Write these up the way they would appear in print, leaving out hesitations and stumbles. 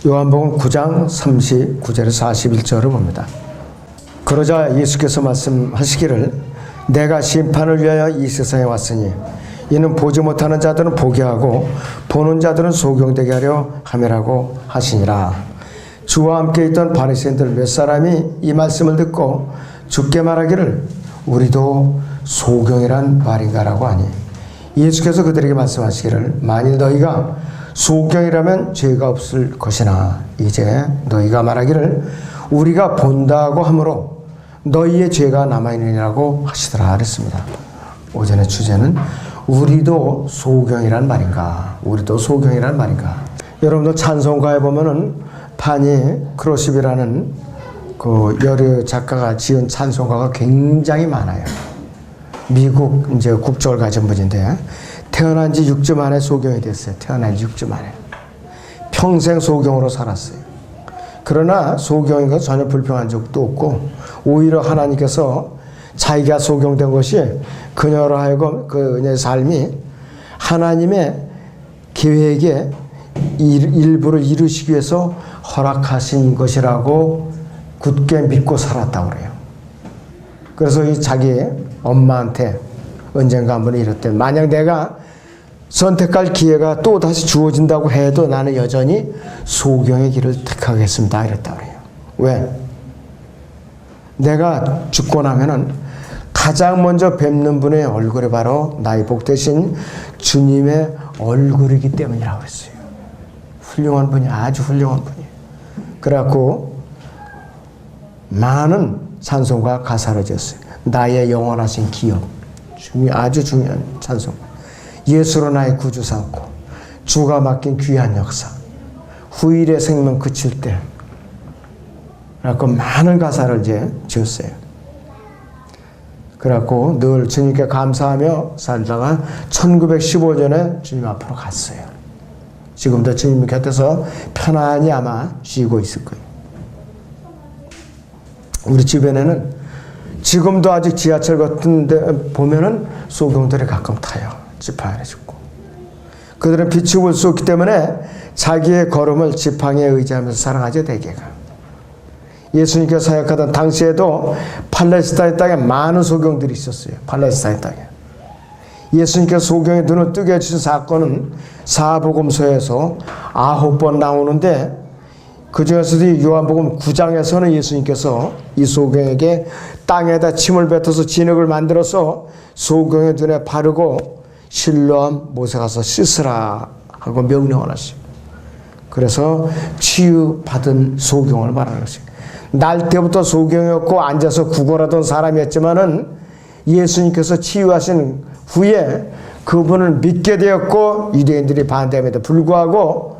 요한복음 9장 39절에서 41절을 봅니다. 그러자 예수께서 말씀하시기를 내가 심판을 위하여 이 세상에 왔으니 이는 보지 못하는 자들은 보게 하고 보는 자들은 소경되게 하려 함이라고 하시니라. 주와 함께 있던 바리새인들 몇 사람이 이 말씀을 듣고 주께 말하기를 우리도 소경이란 말인가라고 하니 예수께서 그들에게 말씀하시기를 만일 너희가 소경이라면 죄가 없을 것이나 이제 너희가 말하기를 우리가 본다고 하므로 너희의 죄가 남아있느니라고 하시더라 그랬습니다. 오전의 주제는 우리도 소경이란 말인가, 우리도 소경이란 말인가. 여러분들 찬송가에 보면은 파니 크로십이라는 그 여류 작가가 지은 찬송가가 굉장히 많아요. 미국 이제 국적을 가진 분인데 태어난 지 6주 만에 소경이 됐어요. 태어난 지 6주 만에. 평생 소경으로 살았어요. 그러나 소경인 것 전혀 불평한 적도 없고 오히려 하나님께서 자기가 소경된 것이 그녀로 하여금 그녀의 삶이 하나님의 계획의 일부를 이루시기 위해서 허락하신 것이라고 굳게 믿고 살았다고 그래요. 그래서 이 자기 엄마한테 언젠가 한번 이랬대. 만약 내가 선택할 기회가 또 다시 주어진다고 해도 나는 여전히 소경의 길을 택하겠습니다. 이랬다고 그래요. 왜? 내가 죽고 나면은 가장 먼저 뵙는 분의 얼굴이 바로 나의 복 대신 주님의 얼굴이기 때문이라고 했어요. 훌륭한 분이, 아주 훌륭한 분이에요. 그래갖고 많은 찬송가 가사를 지었어요. 나의 영원하신 기업, 아주 중요한 찬송가. 예수로 나의 구주 삼고 주가 맡긴 귀한 역사, 후일의 생명 그칠 때, 그래갖고 많은 가사를 이제 지었어요. 그래갖고 늘 주님께 감사하며 살다가 1915년에 주님 앞으로 갔어요. 지금도 주님 곁에서 편안히 아마 쉬고 있을 거예요. 우리 주변에는 지금도 아직 지하철 같은 데 보면은 소경들이 가끔 타요. 지팡이를 짚고. 그들은 빛이 볼 수 없기 때문에 자기의 걸음을 지팡이에 의지하면서 살아가죠, 대개가. 예수님께서 사역하던 당시에도 팔레스타인 땅에 많은 소경들이 있었어요. 팔레스타인 땅에. 예수님께서 소경의 눈을 뜨게 해주신 사건은 사복음서에서 9번 나오는데 그 중에서도 요한복음 9장에서는 예수님께서 이 소경에게 땅에다 침을 뱉어서 진흙을 만들어서 소경의 눈에 바르고 실로암 못에 가서 씻으라 하고 명령을 하시고, 그래서 치유받은 소경을 말하는 것이에요. 날 때부터 소경이었고 앉아서 구걸하던 사람이었지만은 예수님께서 치유하신 후에 그분을 믿게 되었고 유대인들이 반대함에도 불구하고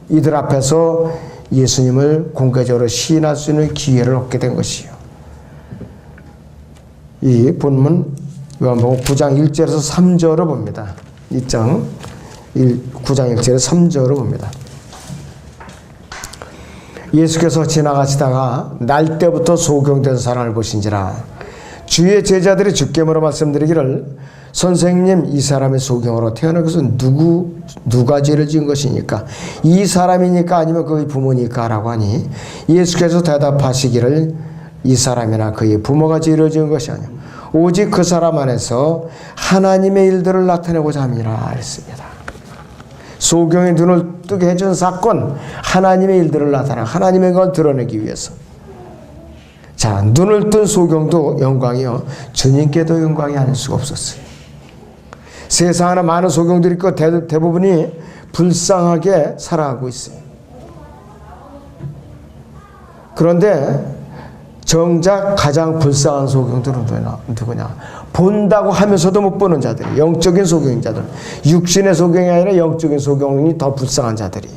이들 앞에서 예수님을 공개적으로 시인할 수 있는 기회를 얻게 된 것이요. 이 본문 요한복음 9장 1절에서 3절을 봅니다. 9장 1절에서 3절을 봅니다. 예수께서 지나가시다가 날 때부터 소경된 사람을 보신지라. 주의 제자들이 주께 물어 말씀드리기를 선생님, 이 사람의 소경으로 태어난 것은 누가 죄를 지은 것이니까? 이 사람이니까 아니면 그의 부모니까? 라고 하니 예수께서 대답하시기를 이 사람이나 그의 부모가 죄를 지은 것이 아니야 오직 그 사람 안에서 하나님의 일들을 나타내고자 함이라 했습니다. 소경의 눈을 뜨게 해준 사건, 하나님의 일들을 나타내 하나님의 걸 드러내기 위해서. 자, 눈을 뜬 소경도 영광이요 주님께도 영광이 아닐 수가 없었어요. 세상 안에 많은 소경들이 있고 대부분이 불쌍하게 살아가고 있어요. 그런데 정작 가장 불쌍한 소경들은 누구냐? 본다고 하면서도 못 보는 자들이, 영적인 소경인 자들. 육신의 소경이 아니라 영적인 소경이 더 불쌍한 자들이에요.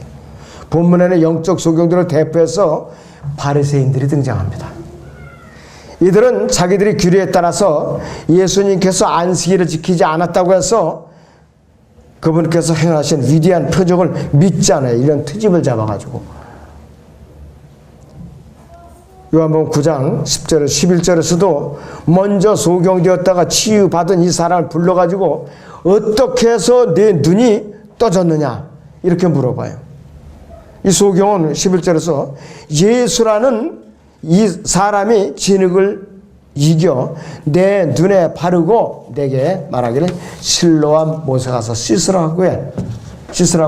본문에는 영적 소경들을 대표해서 바리새인들이 등장합니다. 이들은 자기들이 규례에 따라서 예수님께서 안식일을 지키지 않았다고 해서 그분께서 행하신 위대한 표적을 믿지 않아요. 이런 트집을 잡아가지고 요한복음 9장 10절에서 11절에서도 먼저 소경되었다가 치유받은 이 사람을 불러가지고 어떻게 해서 내 눈이 떠졌느냐 이렇게 물어봐요. 이 소경은 11절에서 예수라는 이 사람이 진흙을 이겨 내 눈에 바르고 내게 말하기를 실로와 못에 가서 씻으라고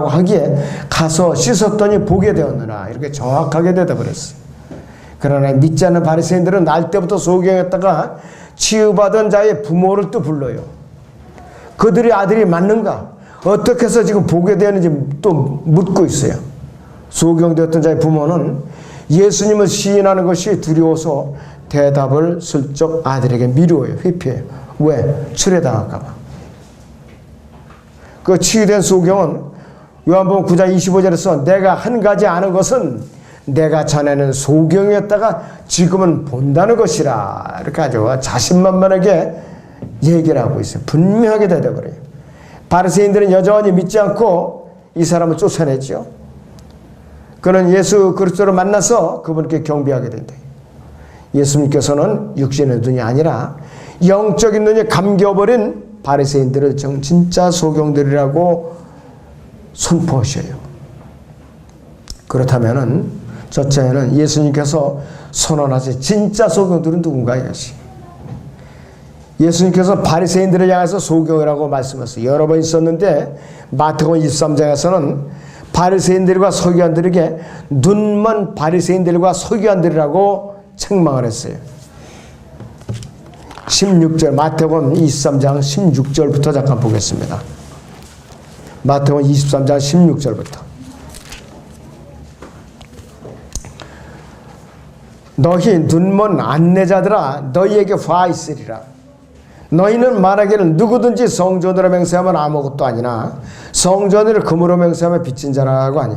하기에 가서 씻었더니 보게 되었느라 이렇게 정확하게 대답을 했어요. 그러나 믿지 않는 바리새인들은 날 때부터 소경했다가 치유받은 자의 부모를 또 불러요. 그들의 아들이 맞는가? 어떻게 해서 지금 보게 되었는지 또 묻고 있어요. 소경되었던 자의 부모는 예수님을 시인하는 것이 두려워서 대답을 슬쩍 아들에게 미루어요. 회피해요. 왜? 철회당할까 봐. 그 치유된 소경은 요한복음 9장 25절에서 내가 한 가지 아는 것은 내가 전에는 소경이었다가 지금은 본다는 것이라 이렇게 아주 자신만만하게 얘기를 하고 있어요. 분명하게 대답을 해요. 바리새인들은 여전히 믿지 않고 이 사람을 쫓아냈죠. 그는 예수 그리스도를 만나서 그분께 경배하게 된다. 예수님께서는 육신의 눈이 아니라 영적인 눈이 감겨버린 바리새인들을 진짜 소경들이라고 선포하셔요. 그렇다면은 첫째는 예수님께서 선언하신 진짜 소경들은 누군가 이것이. 예수님께서 바리새인들을 향해서 소경이라고 말씀하셨어요. 여러 번 있었는데 마태복음 23장에서는 바리새인들과 서기관들에게 눈먼 바리새인들과 서기관들이라고 책망을 했어요. 16절 마태복음 23장 16절부터 잠깐 보겠습니다. 마태복음 23장 16절부터 너희 눈먼 안내자들아 너희에게 화 있으리라. 너희는 말하기를 누구든지 성전으로 맹세하면 아무것도 아니나 성전을 금으로 맹세하면 빚진 자라고 하니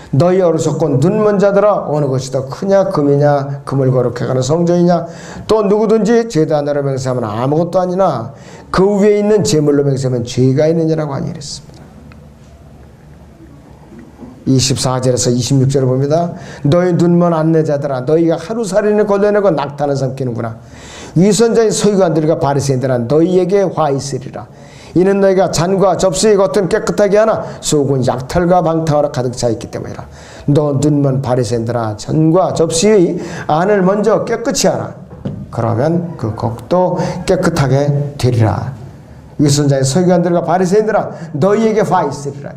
너희 어리석고 눈먼 자들아 어느 것이 더 크냐 금이냐 금을 거룩해 가는 성전이냐 또 누구든지 제단으로 맹세하면 아무것도 아니나 그 위에 있는 제물로 맹세하면 죄가 있느냐라고 하니 이랬습니다. 24절에서 26절을 봅니다. 너희 눈먼 안내자들아 너희가 하루살이를 걸려내고 낙탄을 삼키는구나. 위선자의 서기관들과 바리새인들아 너희에게 화 있으리라. 이는 너희가 잔과 접시의 겉은 깨끗하게 하나 속은 약탈과 방탕으로 가득 차 있기 때문이라. 너 눈먼 바리새인들아 잔과 접시의 안을 먼저 깨끗이 하라. 그러면 그 겉도 깨끗하게 되리라. 위선자의 서기관들과 바리새인들아 너희에게 화 있으리라.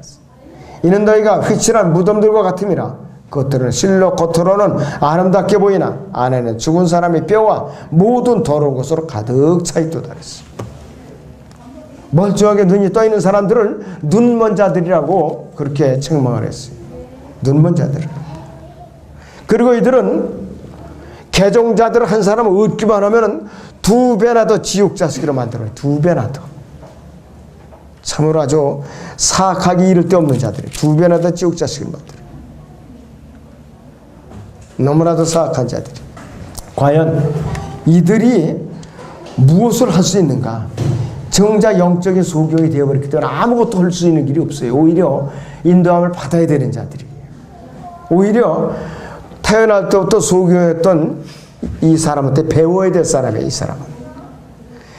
이는 너희가 휘칠한 무덤들과 같음이라. 그것들은 실로 겉으로는 아름답게 보이나 안에는 죽은 사람의 뼈와 모든 더러운 것으로 가득 차 있도다 그랬어. 멀쩡하게 눈이 떠있는 사람들을 눈먼 자들이라고 그렇게 책망을 했어요. 눈먼 자들. 그리고 이들은 개종자들 한 사람을 얻기만 하면 2배나 더 지옥 자식으로 만들어요. 2배나 더. 참으로 아주 사악하기 이를 데 없는 자들이 2배나 더 지옥 자식을 만들어요. 너무나도 사악한 자들이. 과연 이들이 무엇을 할 수 있는가? 정작 영적인 소경이 되어버렸기 때문에 아무것도 할 수 있는 길이 없어요. 오히려 인도함을 받아야 되는 자들이에요. 오히려 태어날 때부터 소경했던 이 사람한테 배워야 될 사람이에요. 이 사람은.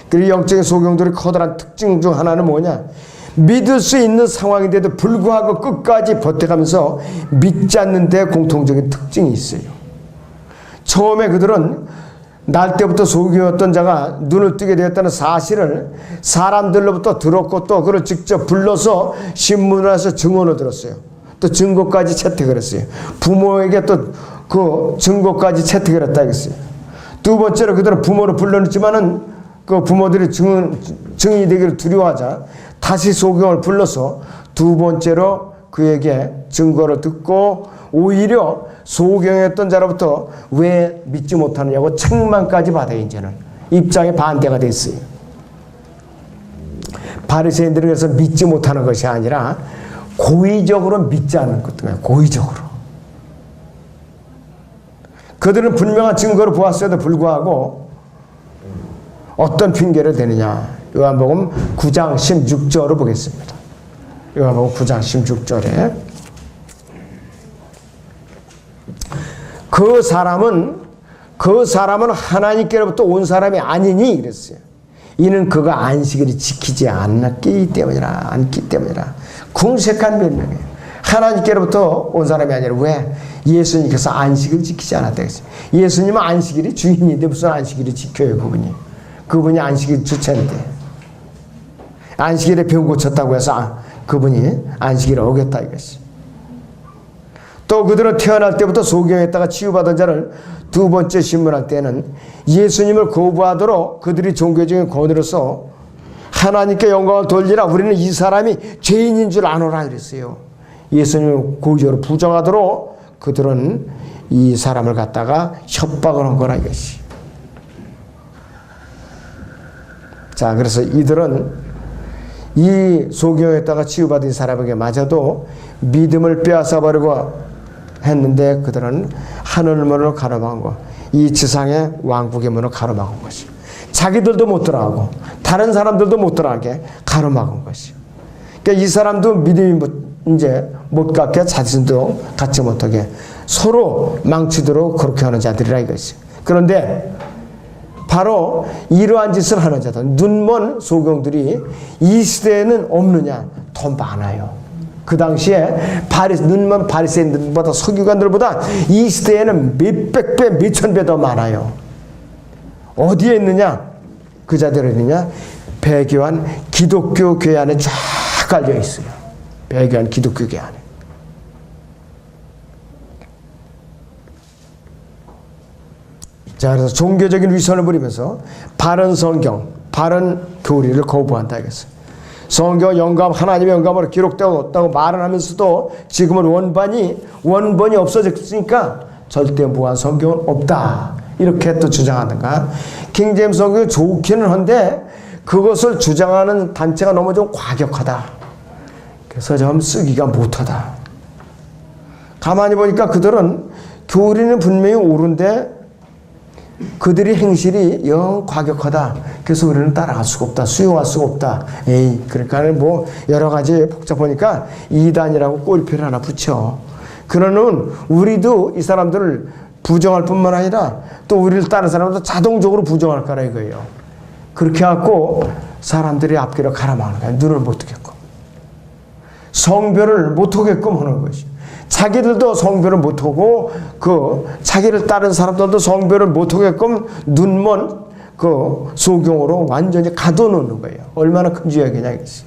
그리고 영적인 소경들의 커다란 특징 중 하나는 뭐냐? 믿을 수 있는 상황인데도 불구하고 끝까지 버텨가면서 믿지 않는 데 공통적인 특징이 있어요. 처음에 그들은 날 때부터 소경이었던 자가 눈을 뜨게 되었다는 사실을 사람들로부터 들었고 또 그를 직접 불러서 신문에서 증언을 들었어요. 또 증거까지 채택을 했어요. 부모에게 또 그 증거까지 채택을 했다 했어요. 두 번째로 그들은 부모를 불러냈지만은 그 부모들이 증인이 되기를 두려워하자 다시 소경을 불러서 두 번째로 그에게 증거를 듣고 오히려 소경했던 자로부터 왜 믿지 못하느냐고 책망까지 받아요. 이제는 입장이 반대가 됐어요. 바리새인들은 그래서 믿지 못하는 것이 아니라 고의적으로 믿지 않는 것들이에요. 고의적으로. 그들은 분명한 증거를 보았어도 불구하고 어떤 핑계를 대느냐. 요한복음 9장 16절을 보겠습니다. 요한복음 9장 16절에 그 사람은 하나님께로부터 온 사람이 아니니 이랬어요. 이는 그가 안식일을 지키지 않기 때문이라. 궁색한 변명이에요. 하나님께로부터 온 사람이 아니라 왜? 예수님께서 안식을 지키지 않았다 했어요. 예수님은 안식일이 주인인데 무슨 안식일을 지켜요, 그분이. 그분이 안식일 주체인데. 안식일에 병 고쳤다고 해서 그분이 안식일을 어겼다 이것이. 또 그들은 태어날 때부터 소경했다가 치유받은 자를 두 번째 신문할 때는 예수님을 거부하도록 그들이 종교적인 권위로서 하나님께 영광을 돌리라, 우리는 이 사람이 죄인인 줄 아노라 이랬어요. 예수님을 고의적으로 부정하도록 그들은 이 사람을 갖다가 협박을 한 거라 이것이. 자, 그래서 이들은 이 소경했다가 치유받은 사람에게 마저도 믿음을 빼앗아 버리고 했는데 그들은 하늘 문을 가로막은 것, 이 지상의 왕국의 문을 가로막은 것이. 자기들도 못 들어가고 다른 사람들도 못 들어가게 가로막은 것이. 그러니까 이 사람도 믿음이 이제 못 갖게 자신도 갖지 못하게 서로 망치도록 그렇게 하는 자들이라 이것이. 그런데 바로 이러한 짓을 하는 자들, 눈먼 소경들이 이 시대에는 없느냐? 더 많아요. 그 당시에 눈먼 바리새인들보다 서기관들보다 이 시대에는 몇백 배, 몇천 배 더 많아요. 어디에 있느냐? 그 자들이 있느냐? 배교한 기독교 교회 안에 쫙 깔려 있어요. 배교한 기독교 교회 안에. 자, 그래서 종교적인 위선을 부리면서 바른 성경, 바른 교리를 거부한다 이겠어요. 성경 영감, 하나님의 영감으로 기록되었다고 말을 하면서도 지금은 원본이 없어졌으니까 절대 무한 성경은 없다. 이렇게 또 주장하는가. 킹제임스 성경이 좋기는 한데 그것을 주장하는 단체가 너무 좀 과격하다. 그래서 좀 쓰기가 못하다. 가만히 보니까 그들은 교리는 분명히 옳은데 그들이 행실이 영 과격하다. 그래서 우리는 따라갈 수가 없다. 수용할 수가 없다. 그러니까 뭐 여러 가지 복잡하니까 이단이라고 꼬리표를 하나 붙여. 그러는 우리도 이 사람들을 부정할 뿐만 아니라 또 우리를 따르는 사람도 자동적으로 부정할 거라 이거예요. 그렇게 해갖고 사람들이 앞길을 가로막는 거야. 눈을 못 뜨게끔. 성별을 못 하게끔 하는 것이. 자기들도 성별을 못하고 자기를 따른 사람들도 성별을 못하게끔 눈먼 소경으로 완전히 가둬놓는 거예요. 얼마나 큰 죄악이냐 이것이.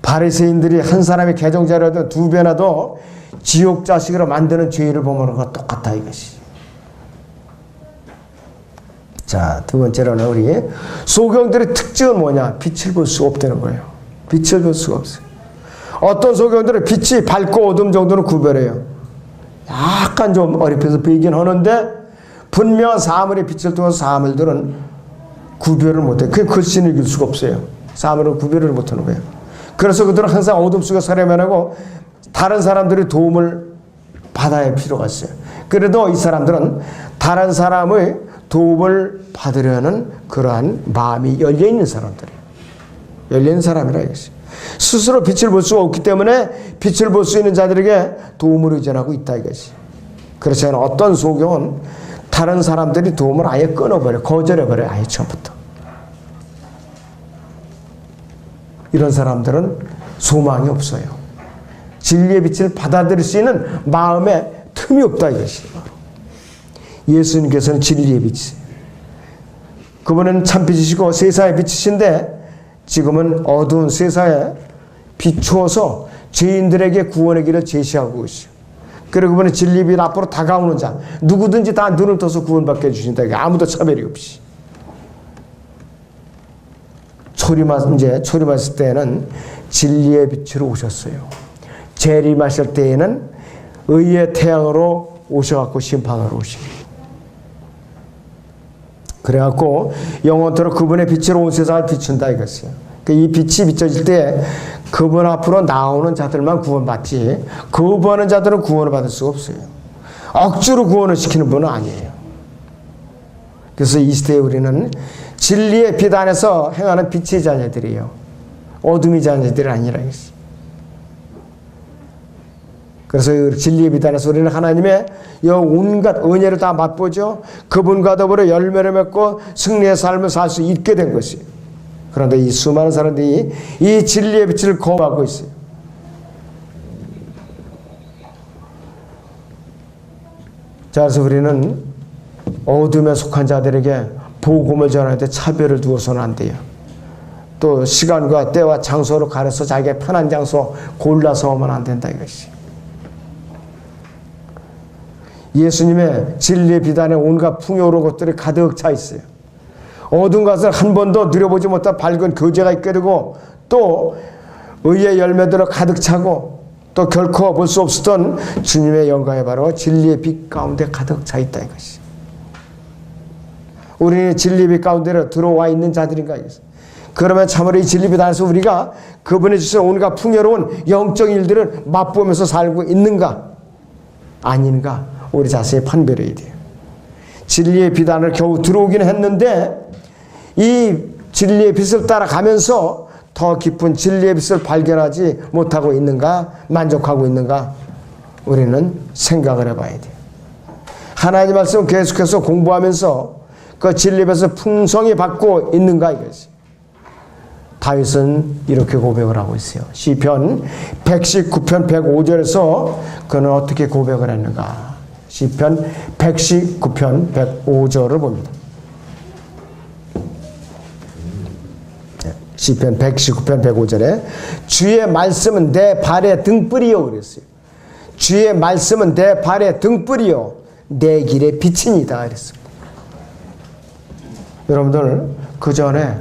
바리새인들이 한 사람의 개종자라도 두 배나 더 지옥 자식으로 만드는 죄를 보면 그거 똑같다 이것이. 자, 두 번째로는 우리 소경들의 특징은 뭐냐? 빛을 볼 수가 없다는 거예요. 빛을 볼 수가 없어요. 어떤 소경들은 빛이 밝고 어둠 정도는 구별해요. 약간 좀 어렵해서 보이긴 하는데 분명한 사물의 빛을 통해서 사물들은 구별을 못해요. 그게 글씨는 읽을 수가 없어요. 사물은 구별을 못하는 거예요. 그래서 그들은 항상 어둠 속에 살아야만 하고 다른 사람들의 도움을 받아야 할 필요가 있어요. 그래도 이 사람들은 다른 사람의 도움을 받으려는 그러한 마음이 열려있는 사람들이에요. 열려있는 사람이라 이것이. 스스로 빛을 볼 수가 없기 때문에 빛을 볼 수 있는 자들에게 도움을 의존하고 있다 이것이. 그렇지 않은 어떤 소경은 다른 사람들이 도움을 아예 끊어버려, 거절해버려요. 아예 처음부터. 이런 사람들은 소망이 없어요. 진리의 빛을 받아들일 수 있는 마음에 틈이 없다 이것이. 예수님께서는 진리의 빛이에요. 그분은 참빛이시고 세상의 빛이신데 지금은 어두운 세상에 비추어서 죄인들에게 구원의 길을 제시하고 있어요. 그리고 그분은 진리의 빛 앞으로 다가오는 자, 누구든지 다 눈을 떠서 구원받게 해주신다. 아무도 차별이 없이. 초림하실 때에는 진리의 빛으로 오셨어요. 재림하실 때에는 의의 태양으로 오셔갖고 심판하러 오십니다. 그래갖고 영원토록 그분의 빛으로 온 세상을 비춘다 이것이에요. 이 빛이 비춰질 때 그분 앞으로 나오는 자들만 구원받지 거부하는 자들은 구원을 받을 수가 없어요. 억지로 구원을 시키는 분은 아니에요. 그래서 이 시대에 우리는 진리의 빛 안에서 행하는 빛의 자녀들이에요. 어둠의 자녀들이 아니라 이것이. 그래서 진리의 빛 안에서 우리는 하나님의 온갖 은혜를 다 맛보죠. 그분과 더불어 열매를 맺고 승리의 삶을 살 수 있게 된 것이에요. 그런데 이 수많은 사람들이 이 진리의 빛을 거부하고 있어요. 자, 그래서 우리는 어둠에 속한 자들에게 복음을 전할 때 차별을 두어서는 안 돼요. 또 시간과 때와 장소로 가려서 자기가 편한 장소 골라서 오면 안 된다 이것이. 예수님의 진리의 비단에 온갖 풍요로운 것들이 가득 차 있어요. 어두운 것을 한 번도 누려보지 못한 밝은 교제가 있게 되고, 또 의의 열매들로 가득 차고, 또 결코 볼 수 없었던 주님의 영광이 바로 진리의 빛 가운데 가득 차 있다 이것이. 우리는 진리의 빛 가운데로 들어와 있는 자들인가 이것이. 그러면 참으로 이 진리 빛 안에서 우리가 그분이 주신 온갖 풍요로운 영적 일들을 맛보면서 살고 있는가 아닌가, 우리 자신이 판별해야 돼요. 진리의 빛 안을 겨우 들어오기는 했는데, 이 진리의 빛을 따라가면서 더 깊은 진리의 빛을 발견하지 못하고 있는가, 만족하고 있는가, 우리는 생각을 해봐야 돼요. 하나님 말씀을 계속해서 공부하면서 그 진리의 빛을 풍성히 받고 있는가 이것이. 다윗은 이렇게 고백을 하고 있어요. 시편 119편 105절에서 그는 어떻게 고백을 했는가. 시편 119편 105절을 봅니다. 시편 119편 105절에 주의 말씀은 내 발의 등불이요 그랬어요. 주의 말씀은 내 발의 등불이요 내 길의 빛이니다 그랬습니다. 여러분들, 그 전에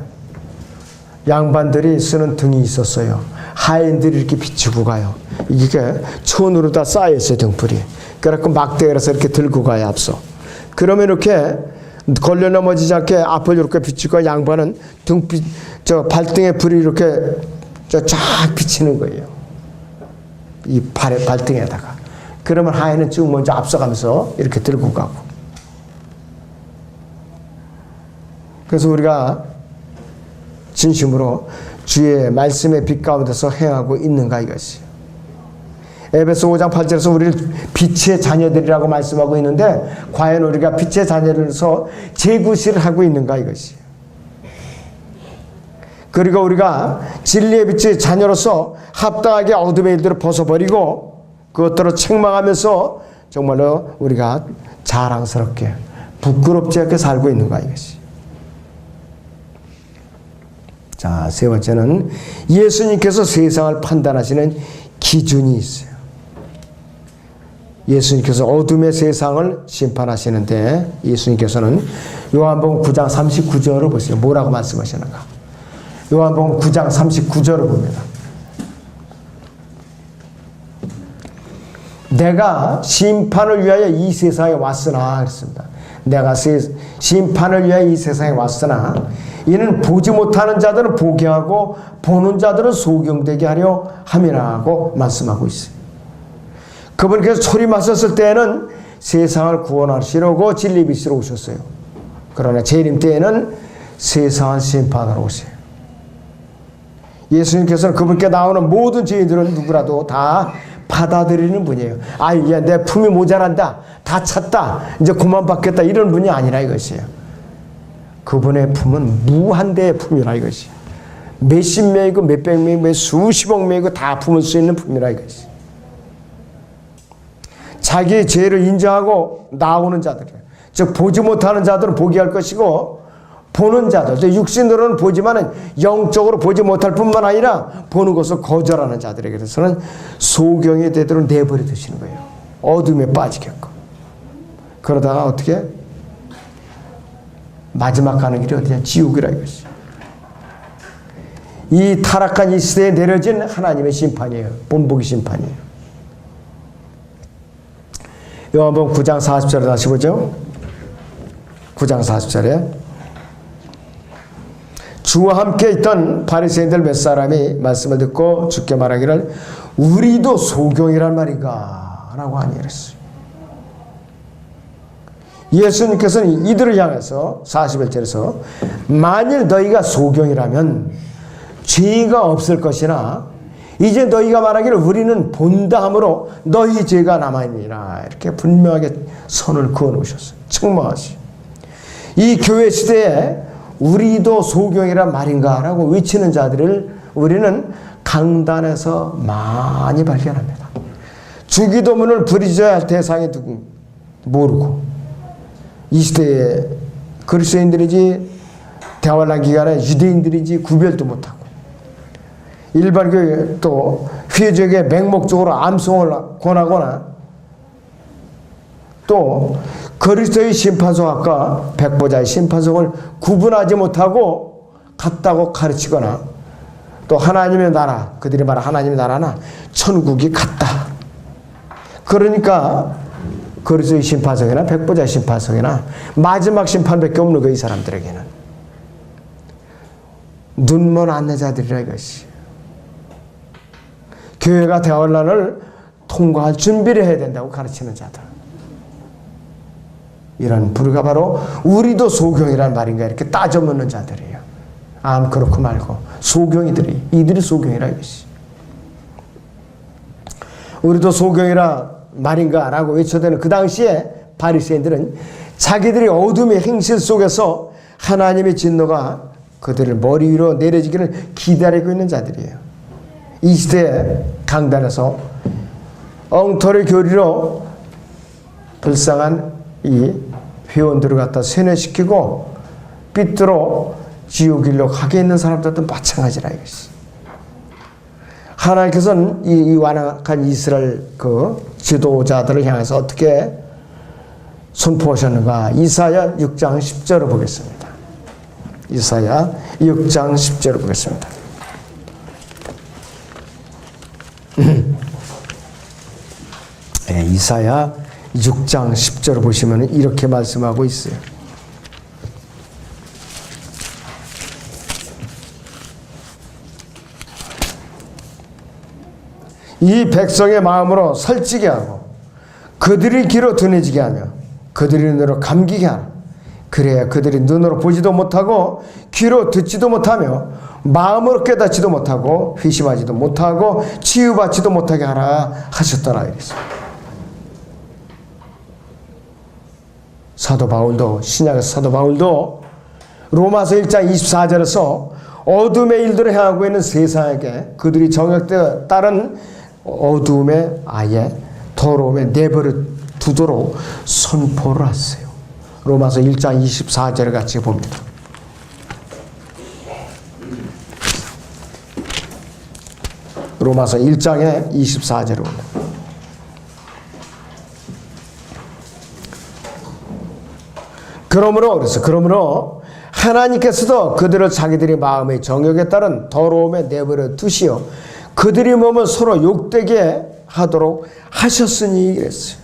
양반들이 쓰는 등이 있었어요. 하인들이 이렇게 비추고 가요. 이게 천으로 다 쌓여있어요, 등불이. 그래서 막대기라서 이렇게 들고 가요, 앞서. 그러면 이렇게 걸려 넘어지지 않게 앞을 이렇게 비추고, 양반은 등빛, 발등에 불이 이렇게 쫙 비치는 거예요. 이 발등에다가. 그러면 하인은 쭉 먼저 앞서가면서 이렇게 들고 가고. 그래서 우리가 진심으로 주의 말씀의 빛 가운데서 행하고 있는가 이것이. 에베소 5장 8절에서 우리를 빛의 자녀들이라고 말씀하고 있는데, 과연 우리가 빛의 자녀로서 재구실을 하고 있는가 이것이. 그리고 우리가 진리의 빛의 자녀로서 합당하게 어둠의 일들을 벗어버리고 그것들을 책망하면서 정말로 우리가 자랑스럽게 부끄럽지 않게 살고 있는가 이것이. 자, 세 번째는 예수님께서 세상을 판단하시는 기준이 있어요. 예수님께서 어둠의 세상을 심판하시는데, 예수님께서는 요한복음 9장 39절을 보세요. 뭐라고 말씀하시는가. 요한복음 9장 39절을 봅니다. 내가 심판을 위하여 이 세상에 왔으나 그랬습니다. 내가 심판을 위하여 이 세상에 왔으나 이는 보지 못하는 자들은 보게 하고 보는 자들은 소경되게 하려 함이라고 말씀하고 있어요. 그분께서 소리마셨을 때에는 세상을 구원하시려고 진리빛으로 오셨어요. 그러나 재림 때에는 세상을 심판하러 오세요. 예수님께서는 그분께 나오는 모든 죄인들은 누구라도 다 받아들이는 분이에요. 아, 이제 내 품이 모자란다, 다 찼다, 이제 그만 받겠다, 이런 분이 아니라 이것이에요. 그분의 품은 무한대의 품이라 이것이. 몇십 명이고 몇백 명이고 수십억 명이고 다 품을 수 있는 품이라 이것이. 자기의 죄를 인정하고 나오는 자들, 즉 보지 못하는 자들은 보게 할 것이고, 보는 자들, 육신으로는 보지만 영적으로 보지 못할 뿐만 아니라 보는 것을 거절하는 자들에게서는 소경이 되도록 내버려 두시는 거예요. 어둠에 빠지게끔. 그러다가 어떻게? 마지막 가는 길이 어디냐? 지옥이라 이것이. 이 타락한 이 시대에 내려진 하나님의 심판이에요. 본보기 심판이에요. 요한복음 9장 40절에 다시 보죠. 9장 40절에 주와 함께 있던 바리새인들 몇 사람이 말씀을 듣고 주께 말하기를 우리도 소경이란 말인가 라고 하니 그랬어요. 예수님께서는 이들을 향해서 41절에서 만일 너희가 소경이라면 죄가 없을 것이나 이제 너희가 말하기를 우리는 본다 함으로 너희 죄가 남아있느니라, 이렇게 분명하게 선을 그어 놓으셨어요. 책망하시오. 이 교회 시대에 우리도 소경이란 말인가 라고 외치는 자들을 우리는 강단에서 많이 발견합니다. 주기도문을 부르짖어야 할 대상이 누굽니까? 모르고 이 시대에 그리스도인들인지 대환란 기간에 유대인들인지 구별도 못하고 일반 교회 또 회적에 맹목적으로 암송을 권하거나 또 그리스도의 심판석과 백보자의 심판석을 구분하지 못하고 같다고 가르치거나 또 하나님의 나라, 그들이 말한 하나님의 나라나 천국이 같다. 그러니까 그리스도의 심판석이나 백보자의 심판석이나 마지막 심판밖에 없는 거 이 사람들에게는. 눈먼 안내자들이라 이것이. 교회가 대환란을 통과할 준비를 해야 된다고 가르치는 자들. 이런 부류가 바로 우리도 소경이란 말인가 이렇게 따져묻는 자들이에요. 그렇고 말고 소경이들이 이들이 소경이라 이것이. 우리도 소경이라 말인가 라고 외쳐대는 그 당시에 바리새인들은 자기들이 어둠의 행실 속에서 하나님의 진노가 그들을 머리 위로 내려지기를 기다리고 있는 자들이에요. 이 시대에 강단에서 엉터리 교리로 불쌍한 이 회원들을 갖다 세뇌시키고 삐뚤어 지옥일로 가게 있는 사람들도 마찬가지라 이것이. 하나님께서는 이 완악한 이스라엘 그 지도자들을 향해서 어떻게 선포하셨는가? 이사야 6장 10절을 보겠습니다. 이사야 6장 10절을 보겠습니다. 네, 이사야 6장 10절을 보시면 이렇게 말씀하고 있어요. 이 백성의 마음으로 설치게 하고 그들의 귀로 둔해지게 하며 그들의 눈으로 감기게 하라. 그래야 그들이 눈으로 보지도 못하고 귀로 듣지도 못하며 마음으로 깨닫지도 못하고 회심하지도 못하고 치유받지도 못하게 하라 하셨더라 이랬어요. 사도 바울도 신약의 사도 바울도 로마서 1장 24절에서 어둠의 일들을 행하고 있는 세상에게 그들이 정욕에 따른 어둠의 아예 더러움에 내버려 두도록 선포를 하세요. 로마서 1장 24절을 같이 봅니다. 로마서 1장의 24절을 봅니다. 그러므로 하나님께서도 그들을 자기들의 마음의 정욕에 따른 더러움에 내버려 두시어 그들이 몸을 서로 욕되게 하도록 하셨으니 그랬어요.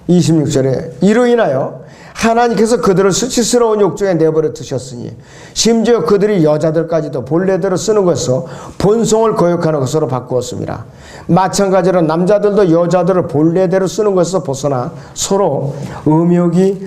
26절에 이로 인하여 하나님께서 그들을 수치스러운 욕중에 내버려 두셨으니 심지어 그들이 여자들까지도 본래대로 쓰는 것에서 본성을 거역하는 것으로 바꾸었습니다. 마찬가지로 남자들도 여자들을 본래대로 쓰는 것에서 벗어나 서로 음욕이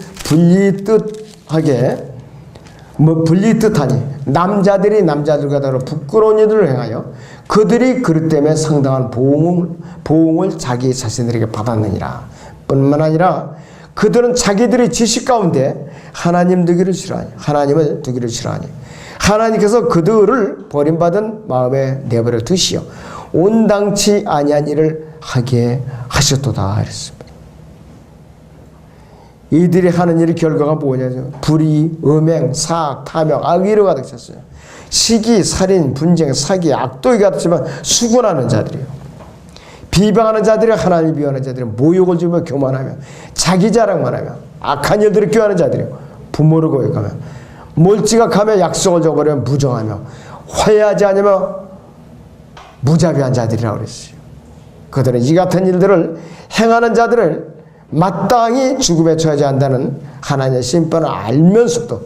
분리뜻하니 남자들이 남자들과 다르 부끄러운 일을 행하여 그들이 그릇 때문에 상당한 보응을 자기 자신들에게 받았느니라. 뿐만 아니라 그들은 자기들의 지식 가운데 하나님을 두기를 싫어하니 하나님께서 그들을 버림받은 마음에 내버려 두시어 온당치 아니한 일을 하게 하셨도다 이랬습니다. 이들이 하는 일의 결과가 뭐냐죠? 불의, 음행, 사악, 탐욕, 악의로 가득 찼어요. 시기, 살인, 분쟁, 사기, 악독이 가득 차지만 수군하는 자들이에요. 비방하는 자들이 하나님을 비하는 자들이 모욕을 주며 교만하며 자기 자랑만 하며 악한 일들을 꾀하는 자들이요. 부모를 거역하며 몰지각하며 약속을 저버리며 무정하며 화해하지 않으며 무자비한 자들이라고 그랬어요. 그들은 이 같은 일들을 행하는 자들을 마땅히 죽음에 처하지 한다는 하나님의 심판을 알면서도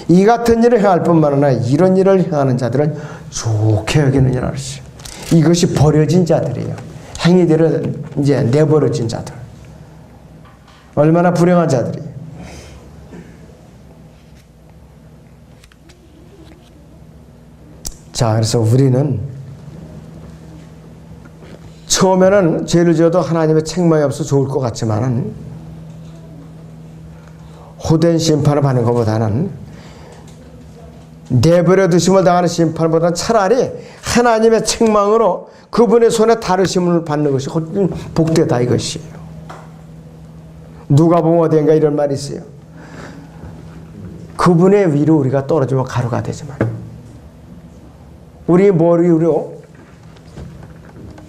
이 같은 일을 행할 뿐만 아니라 이런 일을 행하는 자들은 좋게 여기느니라 그랬어요. 이것이 버려진 자들이에요. 행위들은 이제 내버려진 자들. 얼마나 불행한 자들이. 자, 그래서 우리는 처음에는 죄를 지어도 하나님의 책망이 없어 좋을 것 같지만은 호된 심판을 받는 것보다는 내버려 두심을 당하는 심판보다는 차라리 하나님의 책망으로 그분의 손에 다루심을 받는 것이 훨씬 복되다 이것이에요. 누가복음 어디인가 이런 말이 있어요. 그분의 위로 우리가 떨어지면 가루가 되지만 우리 머리 위로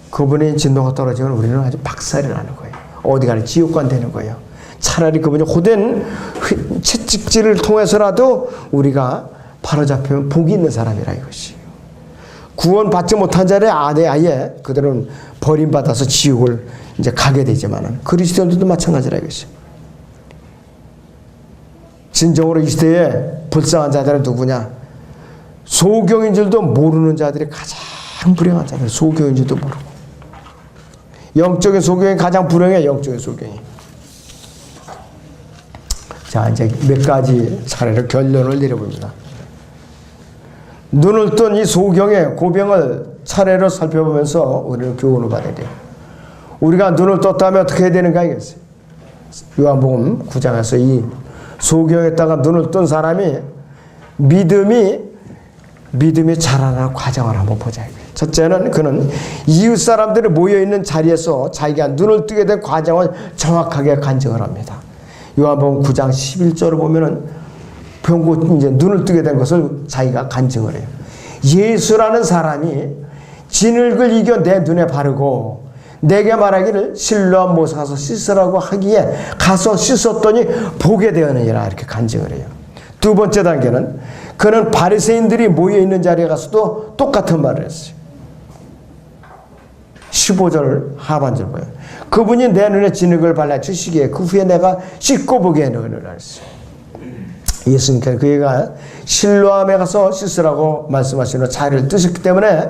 그분의 진노가 떨어지면 우리는 아주 박살이 나는 거예요. 어디 가는 지옥관 되는 거예요. 차라리 그분이 호된 채찍질을 통해서라도 우리가 바로잡히면 복이 있는 사람이라 이것이에요. 구원받지 못한 자의 아예 그들은 버림받아서 지옥을 이제 가게 되지만 그리스도인들도 마찬가지라 이것이에요. 진정으로 이 시대에 불쌍한 자들은 누구냐? 소경인 줄도 모르는 자들이 가장 불행한 자들. 소경인 줄도 모르고. 영적인 소경이 가장 불행해. 영적인 소경이. 자, 이제 몇 가지 사례로 결론을 내려봅니다. 눈을 뜬 이 소경의 고병을 차례로 살펴보면서 우리는 교훈을 받아야 돼요. 우리가 눈을 떴다면 어떻게 해야 되는가 이겠어요. 요한복음 9장에서 이 소경에다가 눈을 뜬 사람이 믿음이 자라나는 과정을 한번 보자. 첫째는 그는 이웃 사람들이 모여있는 자리에서 자기가 눈을 뜨게 된 과정을 정확하게 간증을 합니다. 요한복음 9장 11절을 보면은 병고 이제 눈을 뜨게 된 것을 자기가 간증을 해요. 예수라는 사람이 진흙을 이겨 내 눈에 바르고 내게 말하기를 실로암 못에 가서 씻으라고 하기에 가서 씻었더니 보게 되었느니라 이렇게 간증을 해요. 두 번째 단계는 그는 바리새인들이 모여있는 자리에 가서도 똑같은 말을 했어요. 15절 하반절 보여요. 그분이 내 눈에 진흙을 발라주시기에 그 후에 내가 씻고 보게 해놓으라 했어요. 예수님께서 그가 실로암에 가서 씻으라고 말씀하시는 자리를 뜨셨기 때문에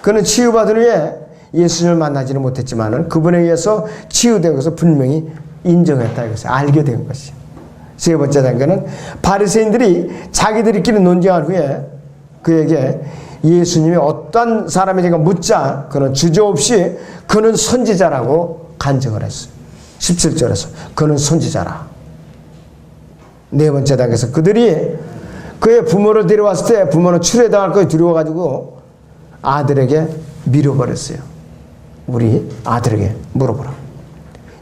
그는 치유받은 후에 예수님을 만나지는 못했지만 그분에 의해서 치유된 것을 분명히 인정했다 이것을 알게 된 것이요. 세 번째 단계는 바리새인들이 자기들끼리 논쟁한 후에 그에게 예수님이 어떤 사람인지가 묻자 그는 주저없이 그는 선지자라고 간증을 했어요. 17절에서 그는 선지자라. 네 번째 단계에서 그들이 그의 부모를 데려왔을 때 부모는 추례당할 것이 두려워가지고 아들에게 밀어버렸어요. 우리 아들에게 물어보라.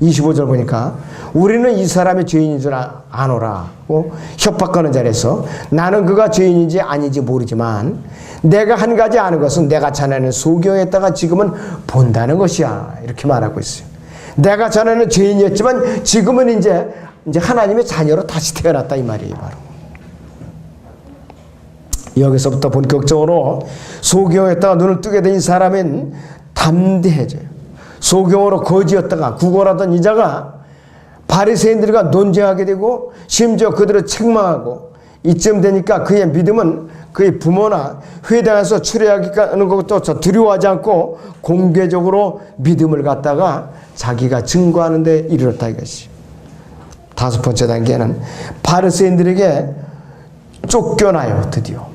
25절 보니까 우리는 이 사람이 죄인인 줄 아노라고 협박하는 자리에서 나는 그가 죄인인지 아닌지 모르지만 내가 한 가지 아는 것은 내가 자네는 소경했다가 지금은 본다는 것이야 이렇게 말하고 있어요. 내가 자네는 죄인이었지만 지금은 이제 하나님의 자녀로 다시 태어났다 이 말이에요. 바로 여기서부터 본격적으로 소경했다가 눈을 뜨게 된 이 사람은 담대해져요. 소경으로 거지였다가 구걸하던 이 자가 바리새인들과 논쟁하게 되고 심지어 그들을 책망하고 이쯤 되니까 그의 믿음은 그의 부모나 회당에서 추례하는 것도 두려워하지 않고 공개적으로 믿음을 갖다가 자기가 증거하는 데 이르렀다 이것이. 다섯 번째 단계는 바리새인들에게 쫓겨나요. 드디어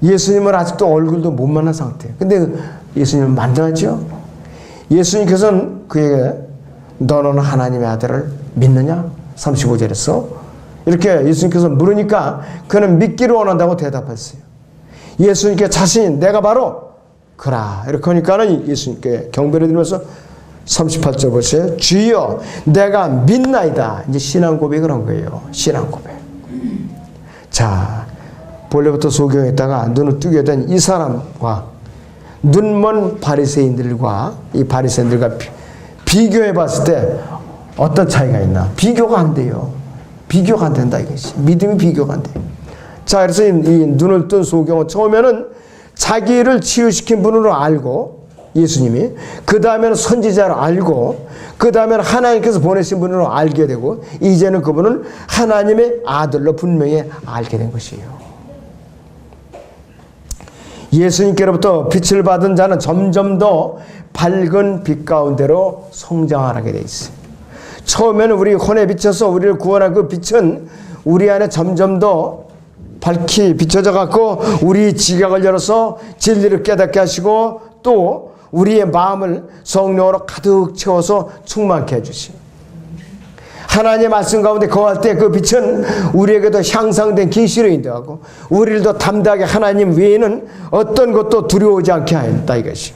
예수님을 아직도 얼굴도 못 만난 상태예요. 근데 예수님을 만나죠. 예수님께서는 그에게 너는 하나님의 아들을 믿느냐? 35절에서 이렇게 예수님께서 물으니까 그는 믿기를 원한다고 대답했어요. 예수님께 자신이 내가 바로 그라 이렇게 하니까는 예수님께 경배를 드리면서 38절 보세요. 주여 내가 믿나이다. 이제 신앙 고백을 한 거예요. 신앙 고백. 자, 본래부터 소경했다가 눈을 뜨게 된 이 사람과 눈먼 바리새인들과 이 바리새인들과 비교해 봤을 때 어떤 차이가 있나? 비교가 안 돼요. 비교가 안 된다 이것이. 믿음이 비교가 안 돼요. 자, 그래서 이 눈을 뜬 소경은 처음에는 자기를 치유시킨 분으로 알고 예수님이 그 다음에는 선지자로 알고 그 다음에는 하나님께서 보내신 분으로 알게 되고 이제는 그분은 하나님의 아들로 분명히 알게 된 것이에요. 예수님께로부터 빛을 받은 자는 점점 더 밝은 빛 가운데로 성장하게 돼 있어요. 처음에는 우리 혼에 비쳐서 우리를 구원한 그 빛은 우리 안에 점점 더 밝히 비춰져 갖고 우리 지각을 열어서 진리를 깨닫게 하시고 또 우리의 마음을 성령으로 가득 채워서 충만케 해주시고 하나님의 말씀 가운데 거할 때 그 빛은 우리에게도 향상된 계시로 인도하고 우리를 더 담대하게 하나님 외에는 어떤 것도 두려워하지 않게 하였다 이것이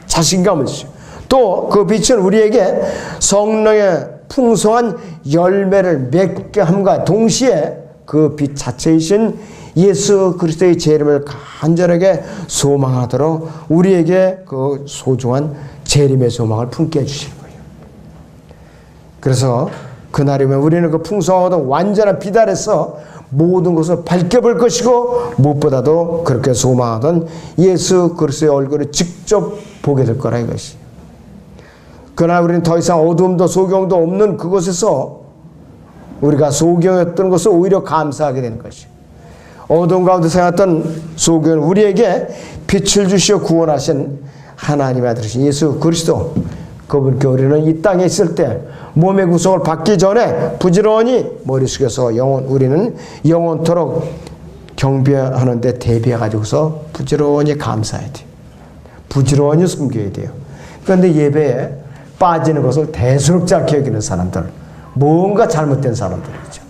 자신감을 주죠. 또 그 빛은 우리에게 성령의 풍성한 열매를 맺게 함과 동시에 그 빛 자체이신 예수 그리스도의 제 이름을 간절하게 소망하도록 우리에게 그 소중한 재림의 소망을 품게 해주시는 거예요. 그래서 그날이면 우리는 그 풍성하고 완전한 빛 아래서 모든 것을 밝게 볼 것이고 무엇보다도 그렇게 소망하던 예수 그리스도의 얼굴을 직접 보게 될 거라 이것이. 그러나 우리는 더 이상 어둠도 소경도 없는 그곳에서 우리가 소경이었던 것을 오히려 감사하게 되는 것이. 어둠 가운데 생각했던 소경은 우리에게 빛을 주시어 구원하신 하나님의 아들이신 예수 그리스도, 그분께 우리는 이 땅에 있을 때 몸의 구속을 받기 전에 부지런히 머리 숙여서 우리는 영원토록 경배하는데 대비해가지고서 부지런히 감사해야 돼요. 부지런히 숨겨야 돼요. 그런데 예배에 빠지는 것을 대수롭지 않게 여기는 사람들, 뭔가 잘못된 사람들이죠.